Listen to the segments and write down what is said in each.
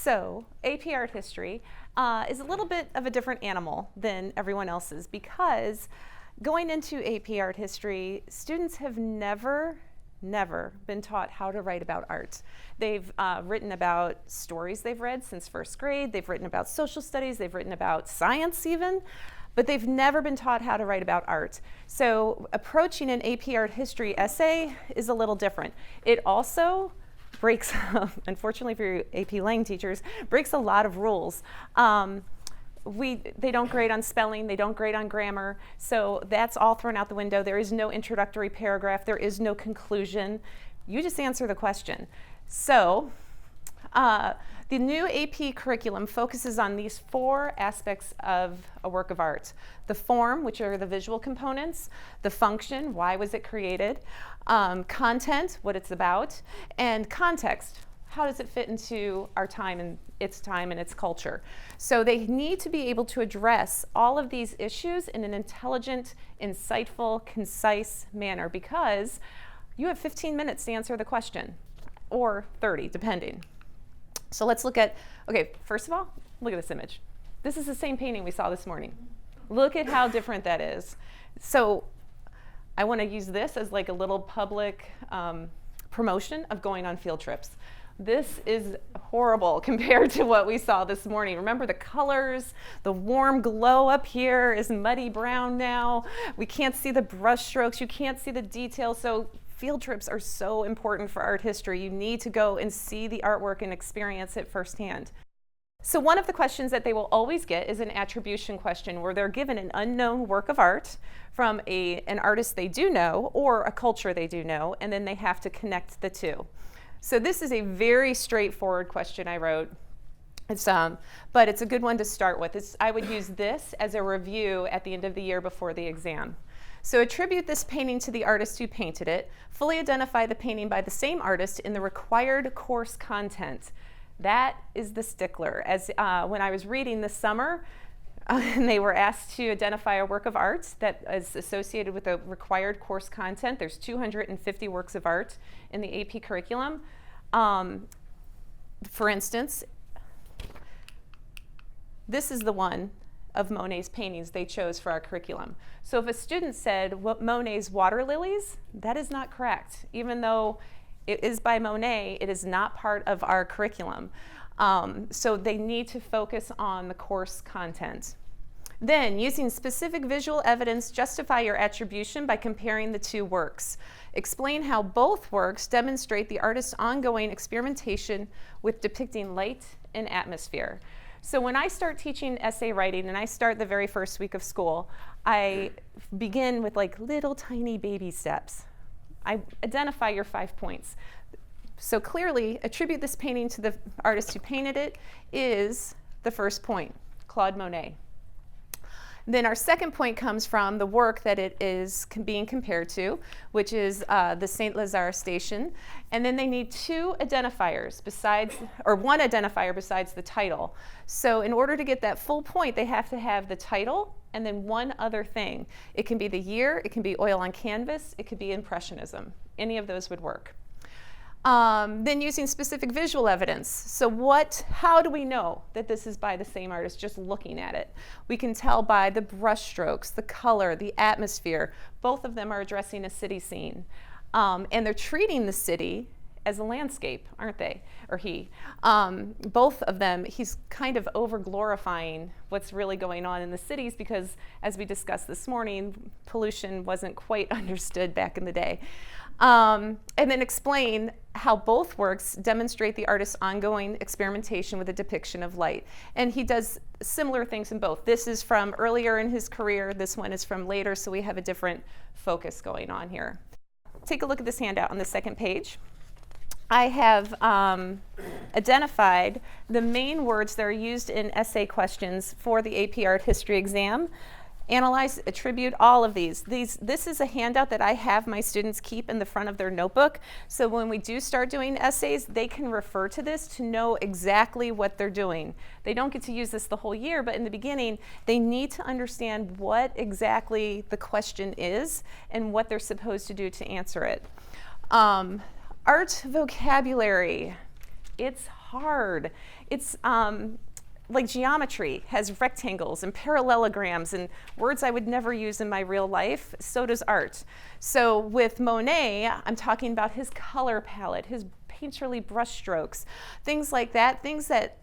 So AP Art History is a little bit of a different animal than everyone else's, because going into AP Art History, students have never been taught how to write about art. They've written about stories they've read since first grade, they've written about social studies, they've written about science even, but they've never been taught how to write about art. So approaching an AP Art History essay is a little different. It also breaks, unfortunately for your AP Lang teachers, breaks a lot of rules. They don't grade on spelling, they don't grade on grammar, so that's all thrown out the window. There is no introductory paragraph, there is no conclusion. You just answer the question. So the new AP curriculum focuses on these 4 aspects of a work of art. The form, which are the visual components, the function, why was it created, content, what it's about, and context, how does it fit into our time and its culture. So they need to be able to address all of these issues in an intelligent, insightful, concise manner, because you have 15 minutes to answer the question, or 30, depending. So let's look at, okay, first of all, look at this image. This is the same painting we saw this morning. Look at how different that is. So I want to use this as like a little public promotion of going on field trips. This is horrible compared to what we saw this morning. Remember the colors, the warm glow up here is muddy brown now. We can't see the brush strokes, you can't see the details. So field trips are so important for art history. You need to go and see the artwork and experience it firsthand. So one of the questions that they will always get is an attribution question, where they're given an unknown work of art from an artist they do know or a culture they do know, and then they have to connect the two. So this is a very straightforward question I wrote, but it's a good one to start with. I would use this as a review at the end of the year before the exam. So attribute this painting to the artist who painted it. Fully identify the painting by the same artist in the required course content. That is the stickler. As when I was reading this summer, and they were asked to identify a work of art that is associated with the required course content. There's 250 works of art in the AP curriculum. For instance, this is the one of Monet's paintings they chose for our curriculum. So if a student said Monet's water lilies, that is not correct. Even though it is by Monet, it is not part of our curriculum. So they need to focus on the course content. Then, using specific visual evidence, justify your attribution by comparing the 2 works. Explain how both works demonstrate the artist's ongoing experimentation with depicting light and atmosphere. So when I start teaching essay writing, and I start the very first week of school, I begin with like little tiny baby steps. I identify your 5 points. So clearly, attribute this painting to the artist who painted it is the first point, Claude Monet. Then our second point comes from the work that it is being compared to, which is the St. Lazare station. And then they need 2 identifiers besides, or 1 identifier besides the title. So in order to get that full point, they have to have the title and then 1 other thing. It can be the year, it can be oil on canvas, it could be Impressionism. Any of those would work. Then using specific visual evidence. So how do we know that this is by the same artist just looking at it? We can tell by the brush strokes, the color, the atmosphere. Both of them are addressing a city scene. And they're treating the city as a landscape, aren't they? Or he. Both of them, he's kind of over-glorifying what's really going on in the cities because, as we discussed this morning, pollution wasn't quite understood back in the day. And then explain how both works demonstrate the artist's ongoing experimentation with a depiction of light. And he does similar things in both. This is from earlier in his career, this one is from later, so we have a different focus going on here. Take a look at this handout on the second page. I have identified the main words that are used in essay questions for the AP Art History exam. Analyze, attribute, all of these. This is a handout that I have my students keep in the front of their notebook. So when we do start doing essays, they can refer to this to know exactly what they're doing. They don't get to use this the whole year, but in the beginning, they need to understand what exactly the question is and what they're supposed to do to answer it. Art vocabulary. It's hard. It's like geometry has rectangles and parallelograms and words I would never use in my real life. So does art. So with Monet, I'm talking about his color palette, his painterly brush strokes, things like that, things that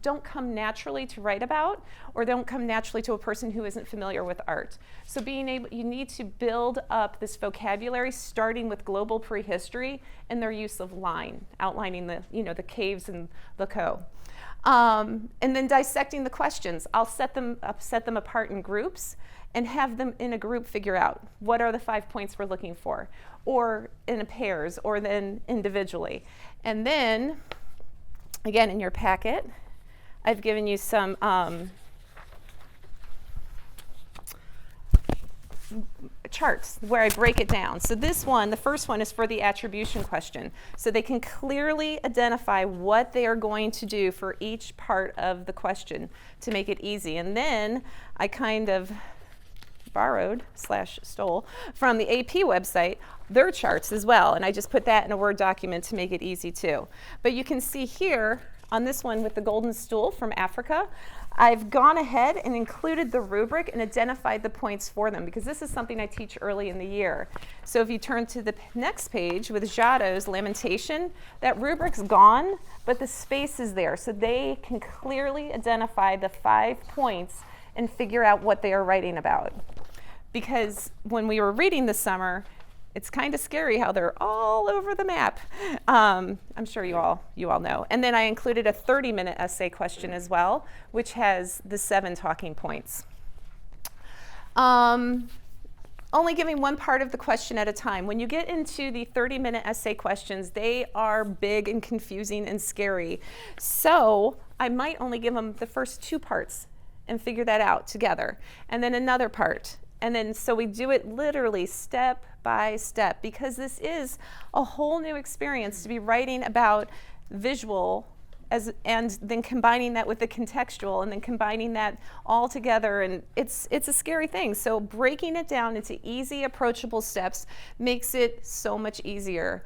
don't come naturally to write about or don't come naturally to a person who isn't familiar with art. So you need to build up this vocabulary starting with global prehistory and their use of line, outlining the caves and the and then dissecting the questions. I'll set them apart in groups and have them in a group figure out what are the 5 points we're looking for, or in pairs, or then individually. And then, again, in your packet, I've given you some charts where I break it down. So this one, the first one, is for the attribution question. So they can clearly identify what they are going to do for each part of the question to make it easy. And then I kind of borrowed/stole from the AP website their charts as well. And I just put that in a Word document to make it easy too. But you can see here on this one with the golden stool from Africa, I've gone ahead and included the rubric and identified the points for them, because this is something I teach early in the year. So if you turn to the next page with Giotto's Lamentation, that rubric's gone, but the space is there. So they can clearly identify the 5 points and figure out what they are writing about. Because when we were reading this summer, it's kind of scary how they're all over the map. I'm sure you all know. And then I included a 30-minute essay question as well, which has the 7 talking points. Only giving one part of the question at a time. When you get into the 30-minute essay questions, they are big and confusing and scary. So I might only give them the first 2 parts and figure that out together, and then another part. And then so we do it literally step by step, because this is a whole new experience to be writing about visual and then combining that with the contextual and then combining that all together, and it's a scary thing. So breaking it down into easy, approachable steps makes it so much easier.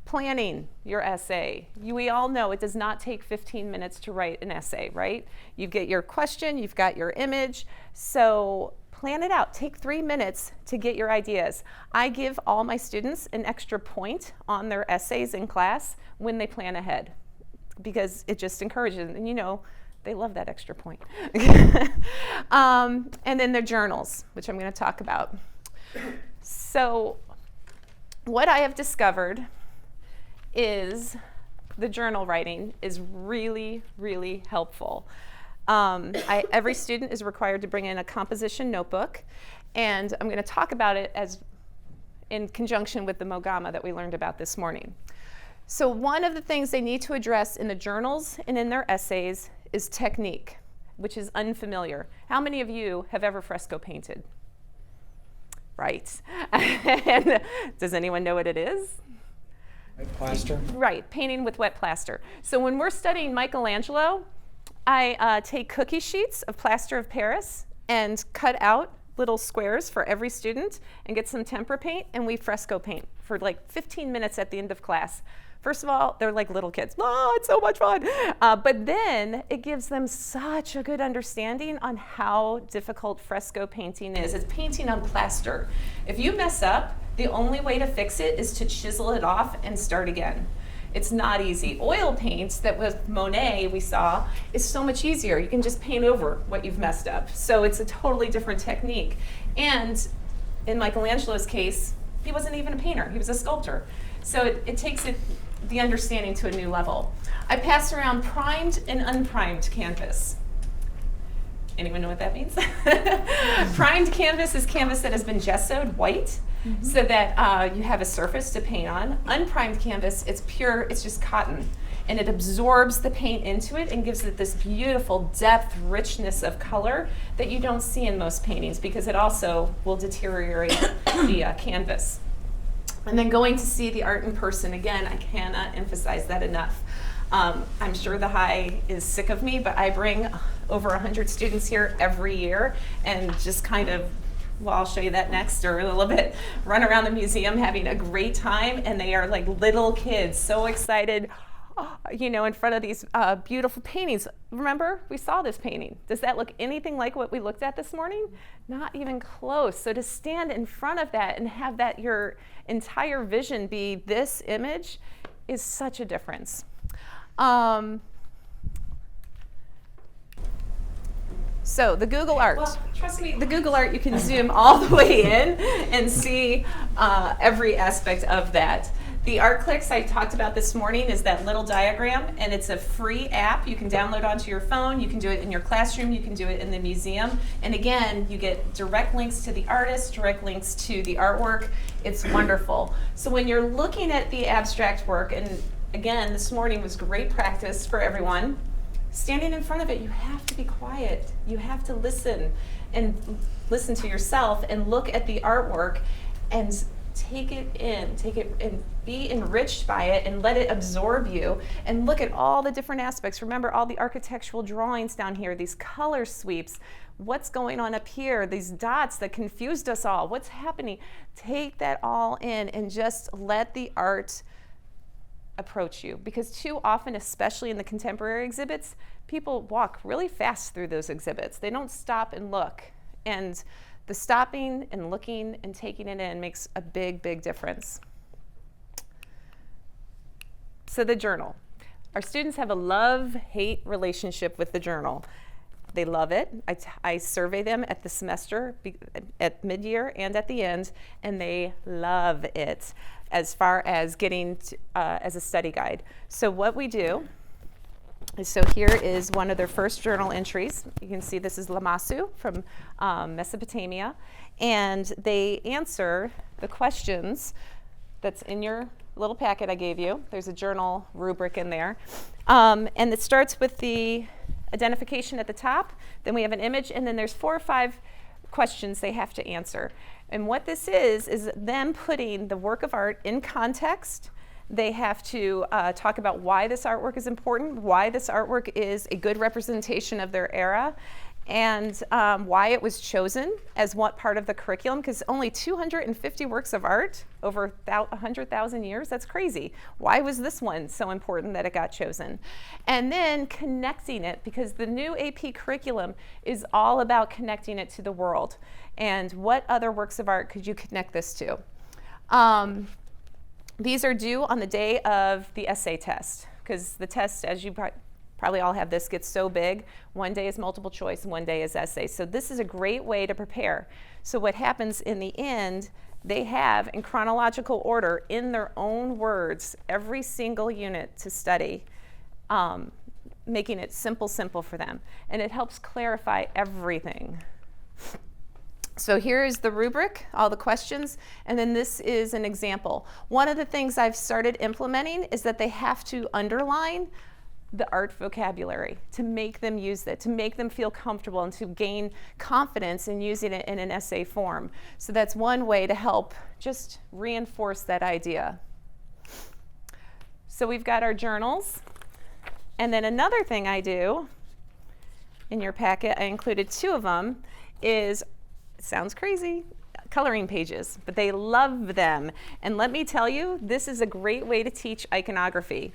Planning your essay. We all know it does not take 15 minutes to write an essay, right? You get your question, you've got your image, so plan it out. Take 3 minutes to get your ideas. I give all my students an extra point on their essays in class when they plan ahead, because it just encourages them. And they love that extra point. And then their journals, which I'm going to talk about. So what I have discovered is the journal writing is really, really helpful. Every student is required to bring in a composition notebook, and I'm going to talk about it in conjunction with the Mogama that we learned about this morning. So one of the things they need to address in the journals and in their essays is technique, which is unfamiliar. How many of you have ever fresco painted? Right. And does anyone know what it is? Wet plaster? Right, painting with wet plaster. So when we're studying Michelangelo, I take cookie sheets of plaster of Paris and cut out little squares for every student and get some tempera paint, and we fresco paint for like 15 minutes at the end of class. First of all, they're like little kids. Oh, it's so much fun. But then it gives them such a good understanding on how difficult fresco painting is. It's painting on plaster. If you mess up, the only way to fix it is to chisel it off and start again. It's not easy. Oil paints that with Monet we saw is so much easier. You can just paint over what you've messed up. So it's a totally different technique. And in Michelangelo's case, he wasn't even a painter, he was a sculptor. So it takes the understanding to a new level. I pass around primed and unprimed canvas. Anyone know what that means? Primed canvas is canvas that has been gessoed white, so that you have a surface to paint on. Unprimed canvas, it's pure, it's just cotton, and it absorbs the paint into it and gives it this beautiful depth, richness of color that you don't see in most paintings, because it also will deteriorate the canvas. And then going to see the art in person, again, I cannot emphasize that enough. I'm sure the high is sick of me, but I bring over 100 students here every year and just kind of, well, I'll show you that next, or a little bit, run around the museum having a great time, and they are like little kids, so excited. in front of these beautiful paintings. Remember, we saw this painting. Does that look anything like what we looked at this morning? Not even close. So to stand in front of that and have that your entire vision be this image is such a difference. So the Google Art. Well, trust me, the Google Art, you can zoom all the way in and see every aspect of that. The Art Clicks I talked about this morning is that little diagram, and it's a free app you can download onto your phone. You can do it in your classroom. You can do it in the museum. And again, you get direct links to the artist, direct links to the artwork. It's wonderful. So when you're looking at the abstract work, and again, this morning was great practice for everyone, standing in front of it, you have to be quiet. You have to listen to yourself and look at the artwork and take it in, and be enriched by it and let it absorb you and look at all the different aspects. Remember all the architectural drawings down here, these color sweeps, what's going on up here, these dots that confused us all, what's happening. Take that all in and just let the art approach you, because too often, especially in the contemporary exhibits, people walk really fast through those exhibits. They don't stop and look, and the stopping and looking and taking it in makes a big, big difference. So the journal. Our students have a love-hate relationship with the journal. They love it. I survey them at the semester, at mid-year and at the end, and they love it as far as getting as a study guide. So what we do is, so here is one of their first journal entries. You can see this is Lamassu from Mesopotamia, and they answer the questions that's in your little packet I gave you. There's a journal rubric in there. And it starts with the identification at the top, then we have an image, and then there's 4 or 5 questions they have to answer. And what this is them putting the work of art in context. They have to talk about why this artwork is important, why this artwork is a good representation of their era, and why it was chosen as what part of the curriculum, because only 250 works of art over 100,000 years, that's crazy. Why was this one so important that it got chosen? And then connecting it, because the new AP curriculum is all about connecting it to the world. And what other works of art could you connect this to? These are due on the day of the essay test, because the test, as you probably all have this, gets so big. One day is multiple choice, one day is essay. So this is a great way to prepare. So what happens in the end, they have in chronological order, in their own words, every single unit to study, making it simple for them. And it helps clarify everything. So here is the rubric, all the questions, and then this is an example. One of the things I've started implementing is that they have to underline the art vocabulary to make them use it, to make them feel comfortable and to gain confidence in using it in an essay form. So that's one way to help just reinforce that idea. So we've got our journals. And then another thing I do in your packet, I included 2 of them, is, it sounds crazy, coloring pages, but they love them. And let me tell you, this is a great way to teach iconography.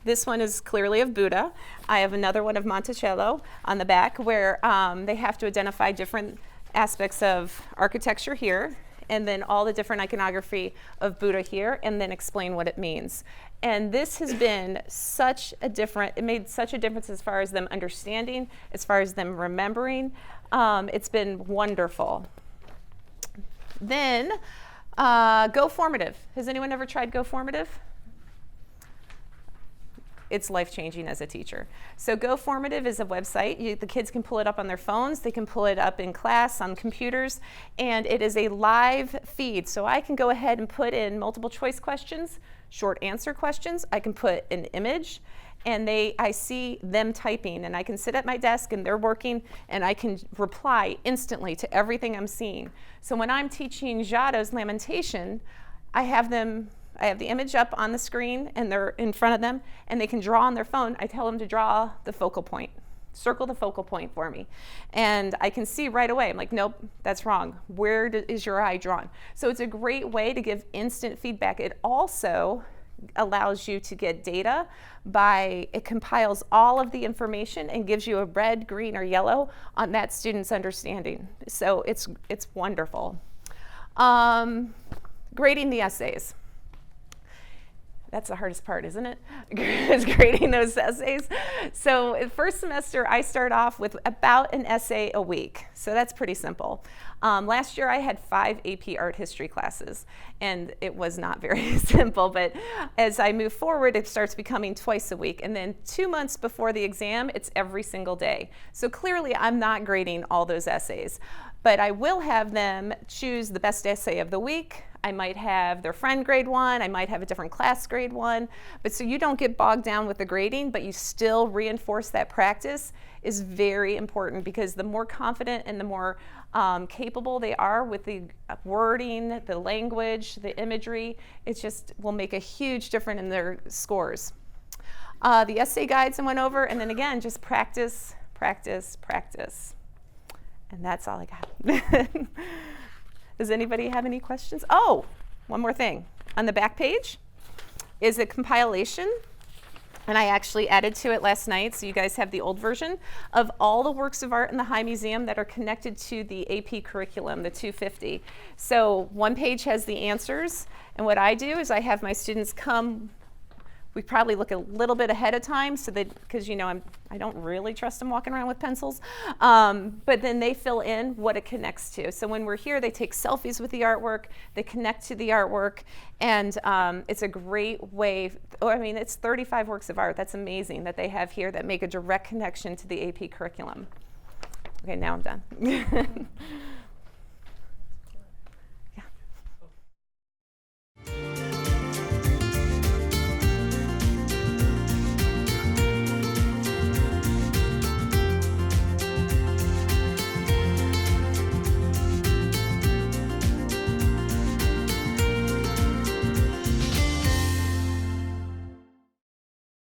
This one is clearly of Buddha. I have another one of Monticello on the back where they have to identify different aspects of architecture here, and then all the different iconography of Buddha here, and then explain what it means. And this has been it made such a difference as far as them understanding, as far as them remembering. It's been wonderful. Then, Goformative. Has anyone ever tried Goformative? It's life-changing as a teacher. So Goformative is a website. The kids can pull it up on their phones. They can pull it up in class on computers. And it is a live feed. So I can go ahead and put in multiple choice questions, short answer questions. I can put an image. And I see them typing, and I can sit at my desk and they're working, and I can reply instantly to everything I'm seeing. So when I'm teaching Giotto's Lamentation, I have the image up on the screen and they're in front of them, and they can draw on their phone. I tell them to draw the focal point. Circle the focal point for me. And I can see right away. I'm like, nope, that's wrong. Where is your eye drawn? So it's a great way to give instant feedback. It also allows you to get data by, it compiles all of the information and gives you a red, green, or yellow on that student's understanding. So it's wonderful. Grading the essays. That's the hardest part, isn't it? Is grading those essays. So first semester, I start off with about an essay a week. So that's pretty simple. Last year, I had 5 AP art history classes, and it was not very simple. But as I move forward, it starts becoming twice a week. And then 2 months before the exam, it's every single day. So clearly, I'm not grading all those essays. But I will have them choose the best essay of the week. I might have their friend grade one. I might have a different class grade one. But so you don't get bogged down with the grading, but you still reinforce that practice is very important, because the more confident and the more capable they are with the wording, the language, the imagery, it just will make a huge difference in their scores. The essay guides I went over, and then again, just practice, practice, practice. And that's all I got. Does anybody have any questions? Oh, one more thing. On the back page is a compilation, and I actually added to it last night, so you guys have the old version, of all the works of art in the High Museum that are connected to the AP curriculum, the 250. So one page has the answers, and what I do is I have my students come. We probably look a little bit ahead of time, so that, because you know I don't really trust them walking around with pencils, but then they fill in what it connects to. So when we're here, they take selfies with the artwork, they connect to the artwork, and it's a great way. I mean, it's 35 works of art. That's amazing that they have here that make a direct connection to the AP curriculum. Okay, now I'm done.